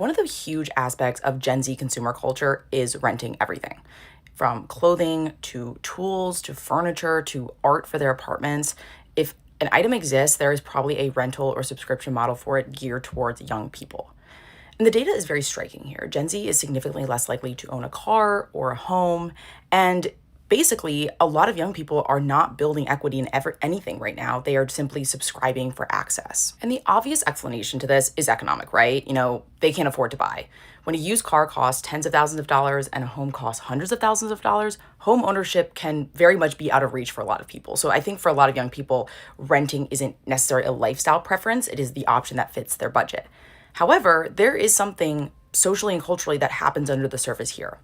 One of the huge aspects of Gen Z consumer culture is renting everything from clothing to tools to furniture to art for their apartments. If an item exists, there is probably a rental or subscription model for it geared towards young people. And the data is very striking here. Gen Z is significantly less likely to own a car or a home. And basically, a lot of young people are not building equity in anything right now. They are simply subscribing for access. And the obvious explanation to this is economic, right? They can't afford to buy. When a used car costs tens of thousands of dollars and a home costs hundreds of thousands of dollars, home ownership can very much be out of reach for a lot of people. So I think for a lot of young people, renting isn't necessarily a lifestyle preference, it is the option that fits their budget. However, there is something socially and culturally that happens under the surface here.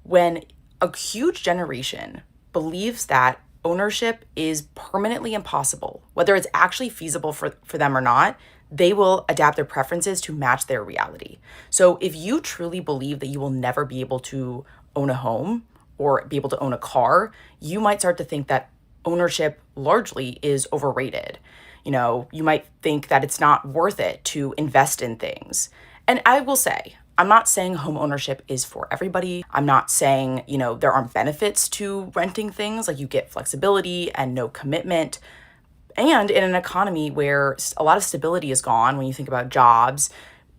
When a huge generation believes that ownership is permanently impossible, whether it's actually feasible for them or not, they will adapt their preferences to match their reality. So if you truly believe that you will never be able to own a home or be able to own a car, you might start to think that ownership largely is overrated. You might think that it's not worth it to invest in things. And I will say, I'm not saying home ownership is for everybody. I'm not saying, there aren't benefits to renting things, like you get flexibility and no commitment. And in an economy where a lot of stability is gone, when you think about jobs,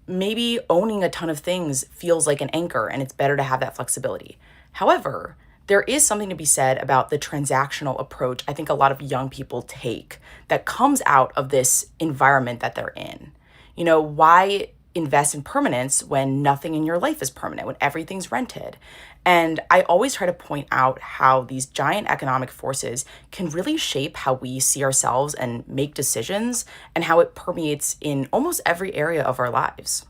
maybe owning a ton of things feels like an anchor and it's better to have that flexibility. However, there is something to be said about the transactional approach I think a lot of young people take that comes out of this environment that they're in. Why invest in permanence when nothing in your life is permanent, when everything's rented? And I always try to point out how these giant economic forces can really shape how we see ourselves and make decisions and how it permeates in almost every area of our lives.